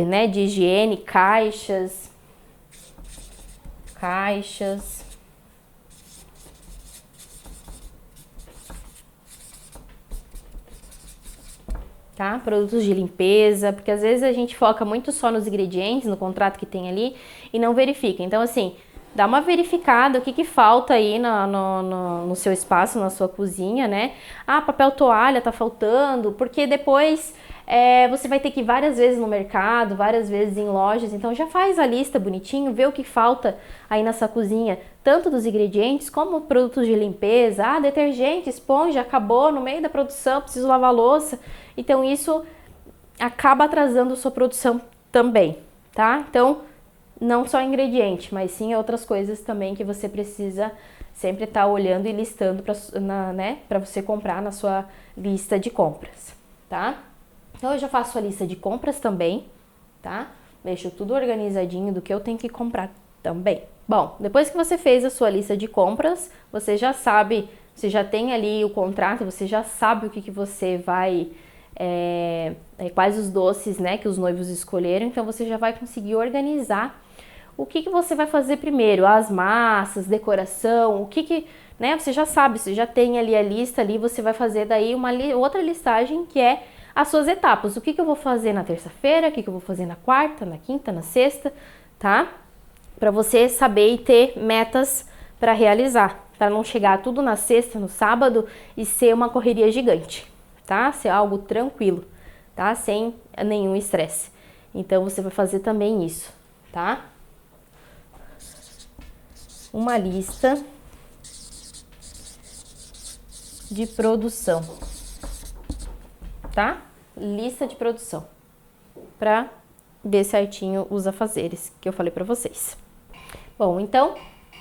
né, de higiene, caixas. Tá? Produtos de limpeza, porque às vezes a gente foca muito só nos ingredientes, no contrato que tem ali, e não verifica. Então, assim, dá uma verificada o que falta aí no seu espaço, na sua cozinha, né? Papel toalha tá faltando, porque depois você vai ter que ir várias vezes no mercado, várias vezes em lojas, então já faz a lista bonitinho, vê o que falta aí nessa cozinha, tanto dos ingredientes como produtos de limpeza, detergente, esponja, acabou no meio da produção, preciso lavar a louça, então isso acaba atrasando a sua produção também, tá? Então, não só ingrediente, mas sim outras coisas também que você precisa sempre estar olhando e listando para você comprar na sua lista de compras, tá? Então eu já faço a lista de compras também, tá? Deixo tudo organizadinho do que eu tenho que comprar também. Bom, depois que você fez a sua lista de compras, você já sabe, você já tem ali o contrato, você já sabe o que você vai, quais os doces, né, que os noivos escolheram, então você já vai conseguir organizar o que você vai fazer primeiro, as massas, decoração, né, você já sabe, você já tem ali a lista ali, você vai fazer daí outra listagem que é as suas etapas, o que eu vou fazer na terça-feira, o que eu vou fazer na quarta, na quinta, na sexta, tá? Para você saber e ter metas para realizar, para não chegar tudo na sexta, no sábado e ser uma correria gigante, tá? Ser algo tranquilo, tá? Sem nenhum estresse. Então você vai fazer também isso, tá? Uma lista de produção, tá? Lista de produção para ver certinho os afazeres que eu falei para vocês. Bom, então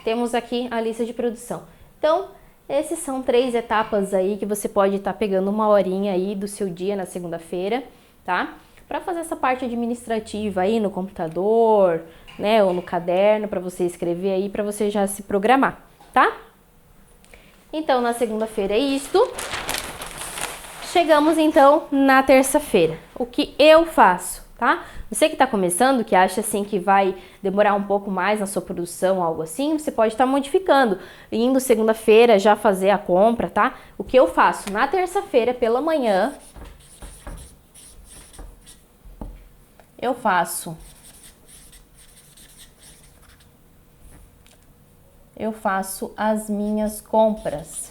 temos aqui a lista de produção. Então, esses são 3 etapas aí que você pode estar pegando uma horinha aí do seu dia na segunda-feira, tá? Para fazer essa parte administrativa aí no computador, né? Ou no caderno para você escrever aí, para você já se programar, tá? Então, na segunda-feira é isto. Chegamos então na terça-feira. O que eu faço, tá? Você que está começando, que acha assim que vai demorar um pouco mais na sua produção, algo assim, você pode estar modificando, indo segunda-feira já fazer a compra, tá? O que eu faço na terça-feira pela manhã, eu faço as minhas compras.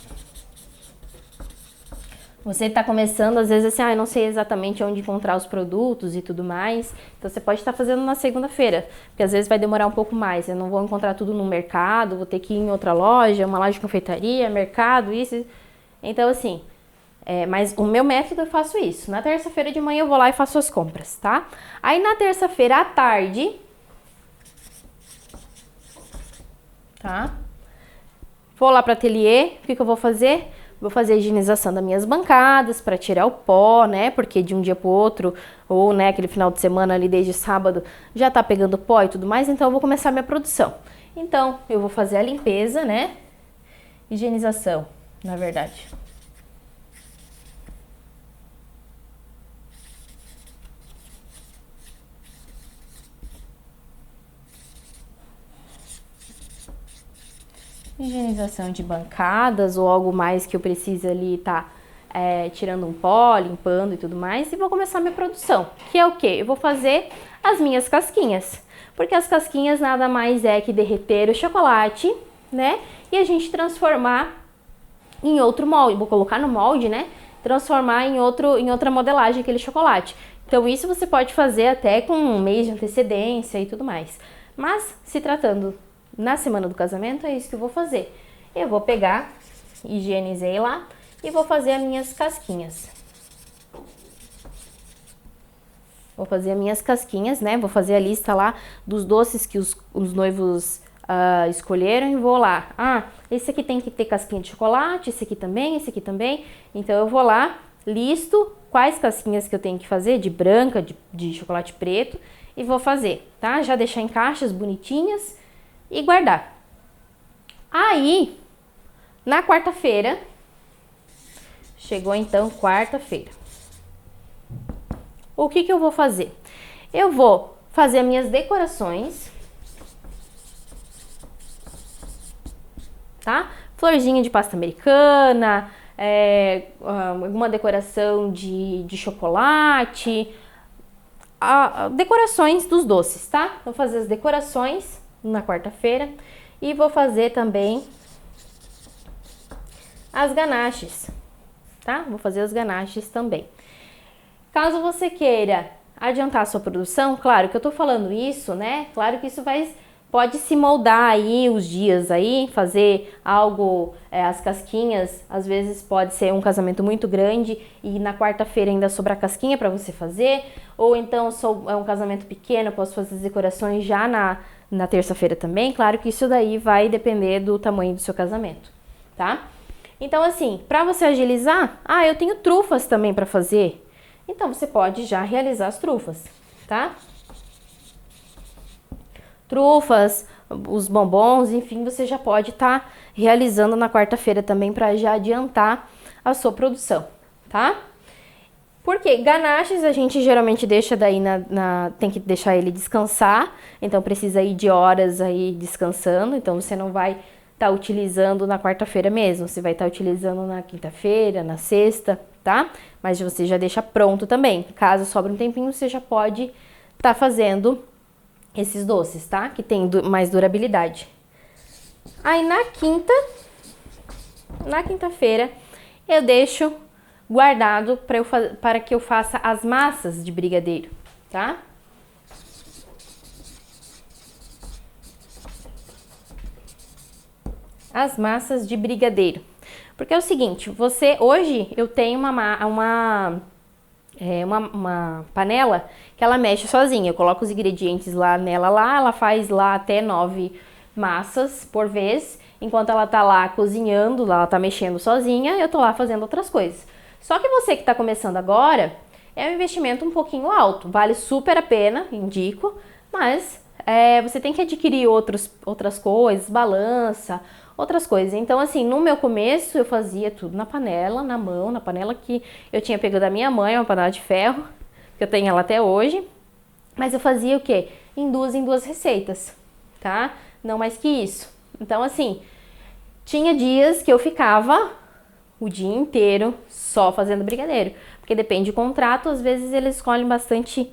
Você está começando, às vezes assim, eu não sei exatamente onde encontrar os produtos e tudo mais. Então, você pode estar fazendo na segunda-feira, porque às vezes vai demorar um pouco mais. Eu não vou encontrar tudo no mercado, vou ter que ir em outra loja, uma loja de confeitaria, mercado, isso. Então, assim, mas o meu método eu faço isso. Na terça-feira de manhã eu vou lá e faço as compras, tá? Aí, na terça-feira à tarde, tá? Vou lá para o ateliê, o que eu vou fazer? Vou fazer a higienização das minhas bancadas para tirar o pó, né? Porque de um dia pro outro, ou né, aquele final de semana ali desde sábado, já tá pegando pó e tudo mais, então eu vou começar a minha produção. Então, eu vou fazer a limpeza, né? Higienização, na verdade. Higienização de bancadas ou algo mais que eu precise ali tá tirando um pó, limpando e tudo mais. E vou começar minha produção, que é o quê? Eu vou fazer as minhas casquinhas. Porque as casquinhas nada mais é que derreter o chocolate, né? E a gente transformar em outro molde. Vou colocar no molde, né? Transformar em outra modelagem aquele chocolate. Então isso você pode fazer até com um mês de antecedência e tudo mais. Mas se tratando na semana do casamento, é isso que eu vou fazer. Eu vou pegar, higienizei lá e vou fazer as minhas casquinhas. Vou fazer as minhas casquinhas, né? Vou fazer a lista lá dos doces que os noivos escolheram e vou lá. Esse aqui tem que ter casquinha de chocolate, esse aqui também, esse aqui também. Então eu vou lá, listo quais casquinhas que eu tenho que fazer, de branca, de chocolate preto, e vou fazer, tá? Já deixar em caixas bonitinhas e guardar. Aí, na quarta-feira, chegou então quarta-feira. O que eu vou fazer? Eu vou fazer as minhas decorações, tá? Florzinha de pasta americana, alguma decoração de chocolate, decorações dos doces, tá? Vou fazer as decorações na quarta-feira e vou fazer também as ganaches, tá? Vou fazer as ganaches também. Caso você queira adiantar a sua produção, claro que eu tô falando isso, né? Claro que isso pode se moldar aí os dias aí, fazer algo, as casquinhas, às vezes pode ser um casamento muito grande e na quarta-feira ainda sobrar casquinha para você fazer, ou então é um casamento pequeno, eu posso fazer as decorações já na terça-feira também. Claro que isso daí vai depender do tamanho do seu casamento, tá? Então assim, para você agilizar, eu tenho trufas também para fazer, então você pode já realizar as trufas, tá? Trufas, os bombons, enfim, você já pode estar realizando na quarta-feira também para já adiantar a sua produção, tá? Porque ganaches a gente geralmente deixa daí tem que deixar ele descansar, então precisa ir de horas aí descansando, então você não vai estar utilizando na quarta-feira mesmo, você vai estar utilizando na quinta-feira, na sexta, tá? Mas você já deixa pronto também, caso sobre um tempinho você já pode estar fazendo esses doces, tá? Que tem mais durabilidade. Aí na quinta-feira, eu deixo guardado para que eu faça as massas de brigadeiro, tá? As massas de brigadeiro. Porque é o seguinte, hoje eu tenho uma panela que ela mexe sozinha. Eu coloco os ingredientes ela faz lá até 9 massas por vez. Enquanto ela tá lá cozinhando, ela tá mexendo sozinha, eu tô lá fazendo outras coisas. Só que você que tá começando agora, é um investimento um pouquinho alto. Vale super a pena, indico, mas você tem que adquirir outras coisas, balança, outras coisas. Então, assim, no meu começo eu fazia tudo na panela, na mão, na panela que eu tinha pego da minha mãe, uma panela de ferro, que eu tenho ela até hoje. Mas eu fazia o quê? Em duas receitas, tá? Não mais que isso. Então, assim, tinha dias que eu ficava o dia inteiro só fazendo brigadeiro. Porque depende do contrato, às vezes eles escolhem bastante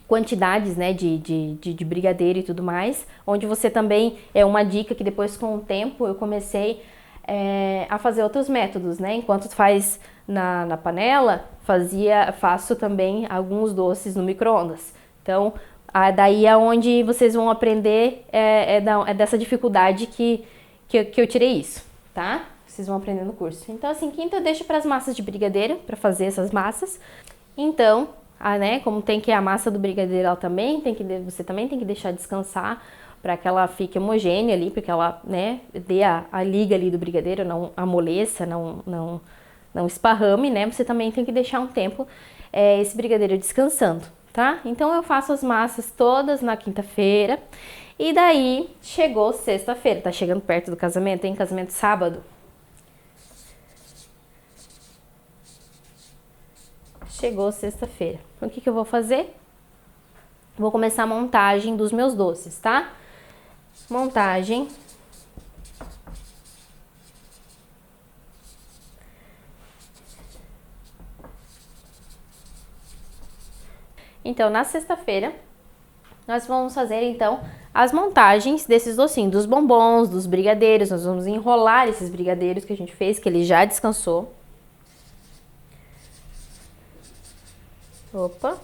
quantidades, né, de brigadeiro e tudo mais. Onde você também, é uma dica que depois com o tempo eu comecei a fazer outros métodos, né? Enquanto faz na panela, faço também alguns doces no micro-ondas. Então, daí é onde vocês vão aprender dessa dificuldade que eu tirei isso, tá? Vocês vão aprender no curso. Então, assim, quinta eu deixo para as massas de brigadeiro, para fazer essas massas. Então, né, como tem que a massa do brigadeiro, ela também você também tem que deixar descansar para que ela fique homogênea ali, porque ela, né, dê a liga ali do brigadeiro, não amoleça, não esparrame, né? Você também tem que deixar um tempo esse brigadeiro descansando, tá? Então eu faço as massas todas na quinta-feira e daí chegou sexta-feira, tá chegando perto do casamento, tem casamento sábado. Chegou sexta-feira. O que eu vou fazer? Vou começar a montagem dos meus doces, tá? Montagem. Então, na sexta-feira, nós vamos fazer, então, as montagens desses docinhos, dos bombons, dos brigadeiros. Nós vamos enrolar esses brigadeiros que a gente fez, que ele já descansou. Opa.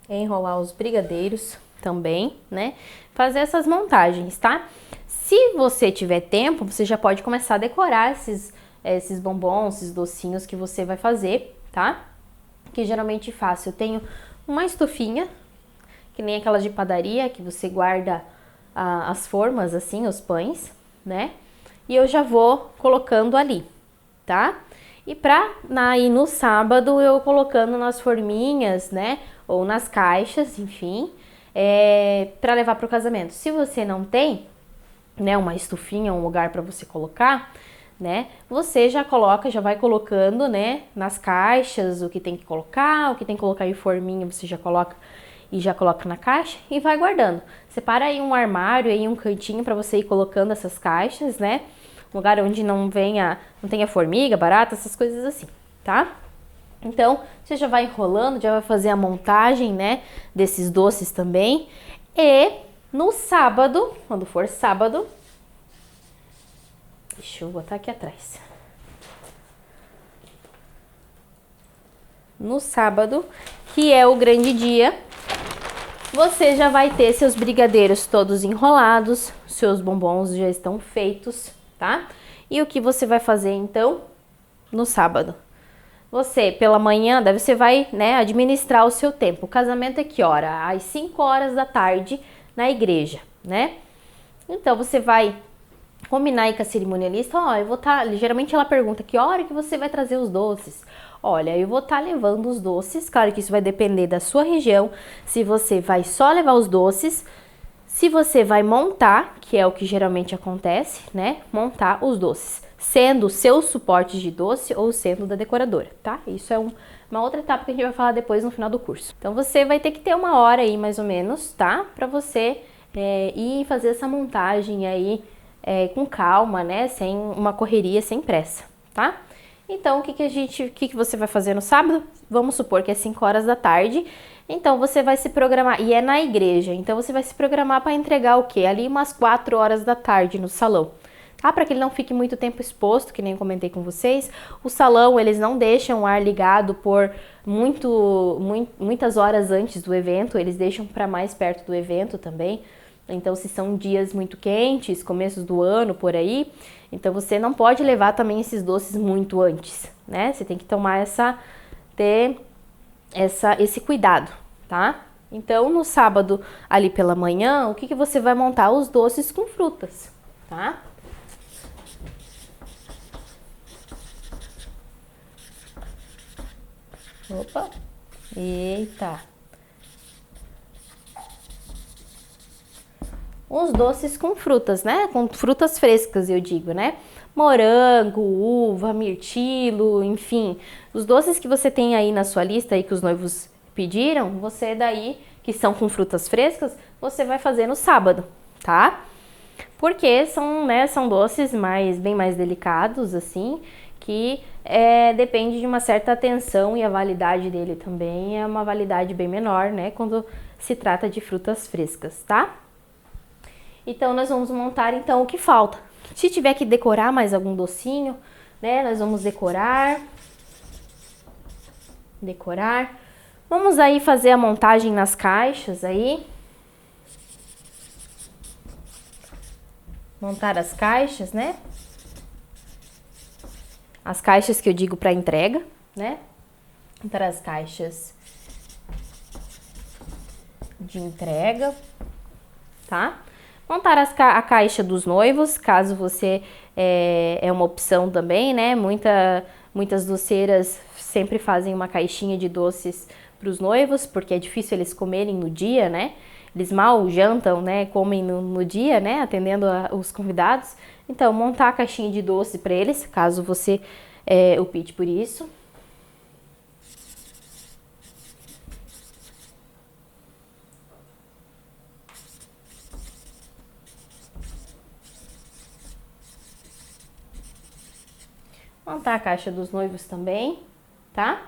Enrolar os brigadeiros também, né? Fazer essas montagens, tá? Se você tiver tempo, você já pode começar a decorar esses bombons, esses docinhos que você vai fazer, tá? Que geralmente faço. Eu tenho uma estufinha, que nem aquela de padaria, que você guarda as formas, assim, os pães, né? E eu já vou colocando ali, tá? E aí no sábado eu colocando nas forminhas, né? Ou nas caixas, enfim, para levar para o casamento. Se você não tem, né, uma estufinha, um lugar para você colocar, né, você já vai colocando, né, nas caixas o que tem que colocar em forminha, você já coloca na caixa e vai guardando. Separa aí um armário, aí um cantinho para você ir colocando essas caixas, né, lugar onde não tenha formiga, barata, essas coisas assim, tá? Então, você já vai enrolando, já vai fazer a montagem, né, desses doces também. E no sábado, quando for sábado, deixa eu botar aqui atrás. No sábado, que é o grande dia, você já vai ter seus brigadeiros todos enrolados, seus bombons já estão feitos, tá? E o que você vai fazer, então, no sábado? Você, pela manhã, você vai, né, administrar o seu tempo. O casamento é que hora? Às 5 horas da tarde na igreja, né? Então, você vai combinar aí com a cerimonialista, eu vou geralmente ela pergunta que hora que você vai trazer os doces. Olha, eu vou estar levando os doces, claro que isso vai depender da sua região, se você vai só levar os doces, se você vai montar, que é o que geralmente acontece, né, montar os doces. Sendo seus suportes de doce ou sendo da decoradora, tá? Isso é uma outra etapa que a gente vai falar depois no final do curso. Então, você vai ter que ter uma hora aí, mais ou menos, tá? Pra você ir fazer essa montagem aí com calma, né? Sem uma correria, sem pressa, tá? Então, o que você vai fazer no sábado? Vamos supor que é 5 horas da tarde. Então, você vai se programar, e é na igreja, então você vai se programar para entregar o quê? Ali umas 4 horas da tarde no salão. Tá? Para que ele não fique muito tempo exposto, que nem comentei com vocês. O salão, eles não deixam o ar ligado por muitas horas antes do evento, eles deixam para mais perto do evento também. Então, se são dias muito quentes, começos do ano, por aí, então você não pode levar também esses doces muito antes, né? Você tem que ter esse cuidado, tá? Então, no sábado, ali pela manhã, o que você vai montar? Os doces com frutas, tá? Opa! Eita. Os doces com frutas, né? Com frutas frescas, eu digo, né? Morango, uva, mirtilo, enfim. Os doces que você tem aí na sua lista aí que os noivos pediram, você daí, que são com frutas frescas, você vai fazer no sábado, tá? Porque são, né, são doces bem mais delicados, assim, que depende de uma certa atenção e a validade dele também é uma validade bem menor, né? Quando se trata de frutas frescas, tá? Então, nós vamos montar, então, o que falta. Se tiver que decorar mais algum docinho, né, nós vamos decorar. Vamos aí fazer a montagem nas caixas aí. Montar as caixas, né? As caixas que eu digo para entrega, né? Montar as caixas de entrega, tá? Montar a caixa dos noivos, caso você é uma opção também, né? Muitas doceiras sempre fazem uma caixinha de doces para os noivos, porque é difícil eles comerem no dia, né? Eles mal jantam, né? Comem no dia, né? Atendendo os convidados. Então, montar a caixinha de doce para eles, caso você opte por isso. Montar a caixa dos noivos também, tá?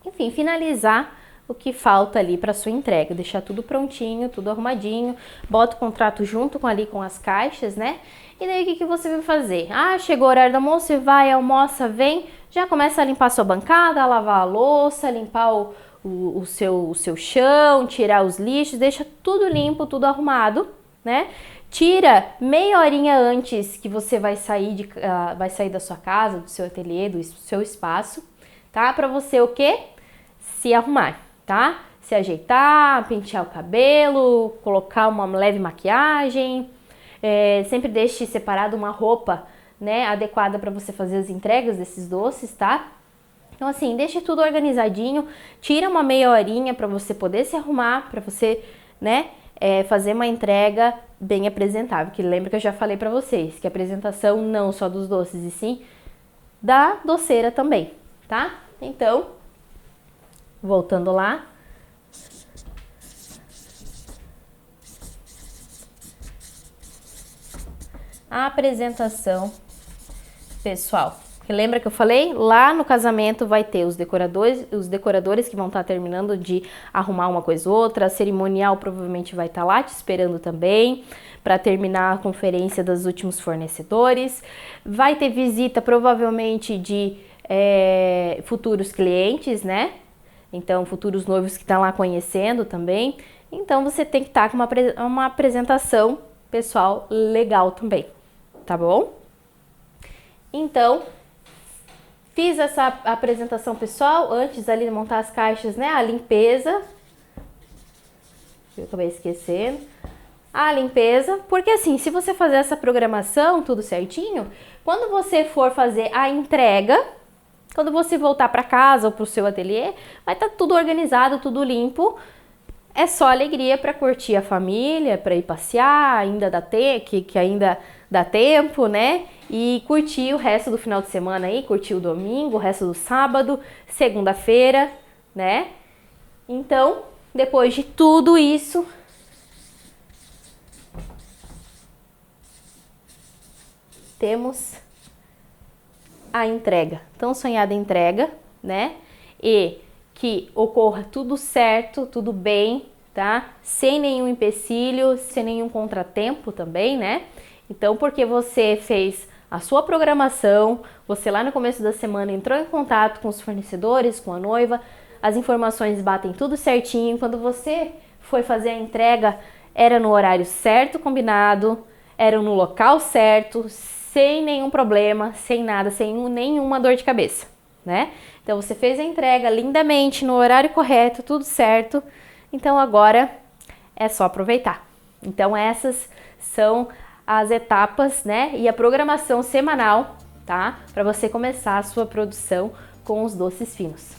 Enfim, finalizar o que falta ali para sua entrega, deixar tudo prontinho, tudo arrumadinho, bota o contrato junto com as caixas, né? E daí o que você vai fazer? Ah, chegou o horário do almoço, você vai, almoça, vem, já começa a limpar a sua bancada, a lavar a louça, limpar o seu chão, tirar os lixos, deixa tudo limpo, tudo arrumado, né? Tira meia horinha antes que você vai sair da sua casa, do seu ateliê, do seu espaço, tá? Para você o quê? Se arrumar, tá? Se ajeitar, pentear o cabelo, colocar uma leve maquiagem. Sempre deixe separado uma roupa, né, adequada para você fazer as entregas desses doces, tá? Então assim, deixe tudo organizadinho, tira uma meia horinha para você poder se arrumar, para você, né, fazer uma entrega bem apresentável, que lembra que eu já falei para vocês, que a apresentação não só dos doces, e sim da doceira também, tá? Então, voltando lá. A apresentação, pessoal. Lembra que eu falei? Lá no casamento vai ter os decoradores que vão estar terminando de arrumar uma coisa ou outra. A cerimonial provavelmente vai estar lá te esperando também para terminar a conferência dos últimos fornecedores. Vai ter visita provavelmente de futuros clientes, né? Então, futuros noivos que estão lá conhecendo também. Então, você tem que estar com uma apresentação pessoal legal também, tá bom? Então, fiz essa apresentação pessoal, antes ali de montar as caixas, né? A limpeza. Eu acabei esquecendo. A limpeza, porque assim, se você fazer essa programação, tudo certinho, quando você for fazer a entrega, quando você voltar para casa ou para o seu ateliê, vai estar tudo organizado, tudo limpo. É só alegria para curtir a família, para ir passear, ainda que ainda dá tempo, né? E curtir o resto do final de semana aí, curtir o domingo, o resto do sábado, segunda-feira, né? Então, depois de tudo isso, temos a entrega, tão sonhada entrega, né? E que ocorra tudo certo, tudo bem, tá? Sem nenhum empecilho, sem nenhum contratempo também, né? Então, porque você fez a sua programação, você lá no começo da semana entrou em contato com os fornecedores, com a noiva, as informações batem tudo certinho, quando você foi fazer a entrega, era no horário certo, combinado, era no local certo, sem nenhum problema, sem nada, sem nenhuma dor de cabeça, né? Então, você fez a entrega lindamente, no horário correto, tudo certo. Então, agora é só aproveitar. Então, essas são as etapas, né? E a programação semanal, tá? Para você começar a sua produção com os doces finos.